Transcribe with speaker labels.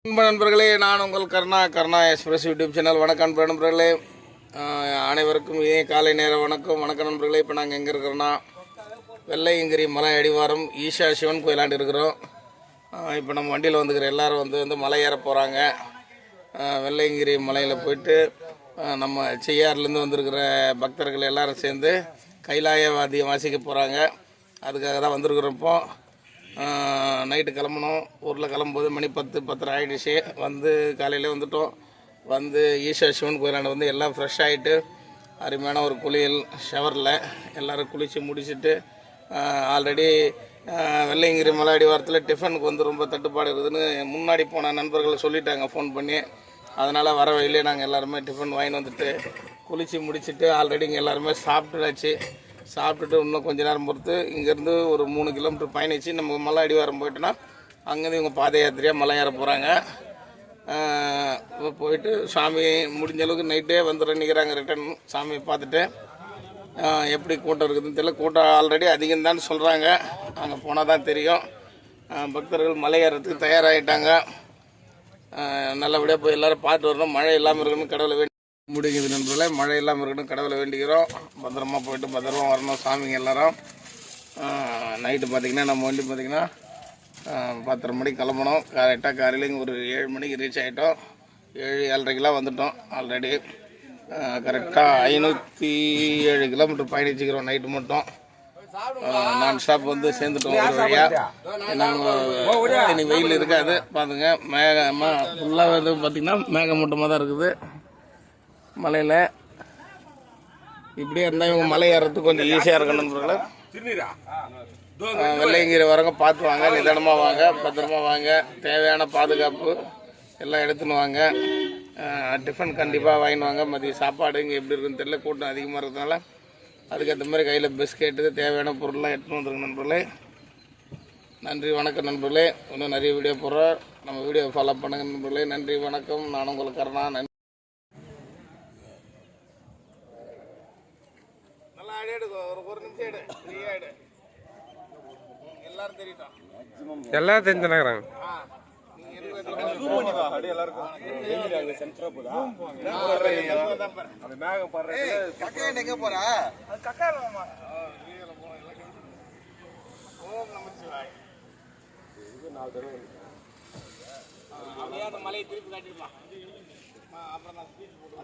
Speaker 1: நண்பர்களே, நான் உங்கள் கர்ணா எக்ஸ்பிரஸ் யூடியூப் சேனல். வணக்கம் நண்பர்களே, அனைவருக்கும் காலை நேர வணக்கம். நண்பர்களே, இப்போ நாங்கள் எங்கே இருக்கிறோன்னா வெள்ளையங்கிரி மலை அடிவாரம் ஈஷா சிவன் கோயிலாண்டு இருக்கிறோம். இப்போ நம்ம வண்டியில் வந்துக்கிற எல்லோரும் வந்து மலை ஏற போகிறாங்க. வெள்ளையங்கிரி மலையில் போயிட்டு நம்ம செய்யாறுலேருந்து வந்திருக்கிற பக்தர்கள் எல்லோரும் சேர்ந்து கைலாயவாதியை வாசிக்க போகிறாங்க. அதுக்காக தான் வந்திருக்கிறோம். இப்போ நைட்டு கிளம்பணும். ஊரில் கிளம்பும்போது மணி 10-10:30 ஆகிடுச்சு. வந்து காலையில் வந்துட்டோம். வந்து ஈஷா சிவன் கோயிலாண்ட வந்து எல்லாம் ஃப்ரெஷ் ஆகிட்டு அருமையான ஒரு குளியல் ஷவரில் எல்லோரும் குளித்து முடிச்சுட்டு ஆல்ரெடி வெள்ளையங்கிரி மலை அடிவாரத்தில் டிஃபனுக்கு வந்து ரொம்ப தட்டுப்பாடு இருக்குதுன்னு முன்னாடி போன நண்பர்கள் சொல்லிட்டாங்க ஃபோன் பண்ணி. அதனால் வர வழியிலே நாங்கள் எல்லாருமே டிஃபன் வாங்கிட்டு வந்துட்டு குளித்து முடிச்சுட்டு ஆல்ரெடி இங்கே எல்லாருமே சாப்பிட்டுட்டு இன்னும் கொஞ்சம் நேரம் பொறுத்து இங்கேருந்து ஒரு 3 கிலோமீட்டர் பயணிச்சு நம்ம மலை அடிவாரம் போயிட்டோன்னா அங்கேருந்து இவங்க பாத யாத்திரையாக மலை ஏற போகிறாங்க. போயிட்டு சாமி முடிஞ்ச அளவுக்கு நைட்டே வந்துடுற நிற்கிறாங்க. ரிட்டன் சாமியை பார்த்துட்டு எப்படி கூட்டம் இருக்குதுன்னு தெரியல. கூட்டம் ஆல்ரெடி அதிகம்தான் சொல்கிறாங்க. அங்கே போனால் தான் தெரியும். பக்தர்கள் மலை ஏறத்துக்கு தயாராகிட்டாங்க. நல்லபடியாக போய் எல்லோரும் பார்த்து வரணும். மழை இல்லாமல் இருக்கணும் கடவுளை முடிங்குது நண்பர்களே. மழை இல்லாமல் இருக்கணும் கடவுளை வேண்டிக்கிறோம். பத்திரமா போயிட்டு பத்திரமா வரணும் சாமிங்க எல்லாரும். நைட்டு பார்த்திங்கன்னா நம்ம வண்டி பார்த்திங்கன்னா 10:30 மணிக்கு கிளம்பணும். கரெக்டாக காலையில் இங்கே ஒரு 7 மணிக்கு ரீச் ஆகிட்டோம். 7-7:30 வந்துட்டோம் ஆல்ரெடி. கரெக்டாக 507 கிலோமீட்டர் பயணிச்சுக்கிறோம் நைட்டு மட்டும். நான் ஸ்டாப் வந்து சேர்ந்துட்டோம் ஒரு வழியாக. இன்னைக்கு வெயில் இருக்காது பார்த்துங்க. மேகமாக ஃபுல்லாக வந்து பார்த்திங்கன்னா மேகமூட்டமாக தான் இருக்குது மலையில். இப்படியே இருந்தால் இவங்க மலை ஏறதுக்கு கொஞ்சம் ஈஸியாக இருக்கணும் நண்பர்களே. வெள்ளையங்கிரி வரங்க பார்த்து வாங்க, நிதானமாக வாங்க, பத்திரமா வாங்க. தேவையான பாதுகாப்பு எல்லாம் எடுத்துன்னு வாங்க. டிஃபன் கண்டிப்பாக வாங்கிட்டு வாங்க. மதிய சாப்பாடு இங்கே எப்படி இருக்குன்னு தெரியல, கூட்டம் அதிகமாக இருக்கிறதுனால அதுக்கேற்ற மாதிரி கையில் பிஸ்கெட்டு தேவையான பொருள்லாம் எடுத்துன்னு வந்துருங்க நண்பர்களே. நன்றி வணக்கம் நண்பர்களே. இன்னும் நிறைய வீடியோ போடுறோம். நம்ம வீடியோ ஃபாலோ பண்ணுங்க நண்பர்களே. நன்றி வணக்கம். நான் உங்களுக்கு கர்ணா. நன்றி. ஒரு நிமிஷம் எடு, ஃப்ரீயா எடு. எல்லாரும் தெரியும்,
Speaker 2: எல்லாம் தெரிஞ்சுனாங்க.
Speaker 1: மலையை திருப்பி காட்டிருமா. அப்புறம் நான் ஸ்பீச் போட்டு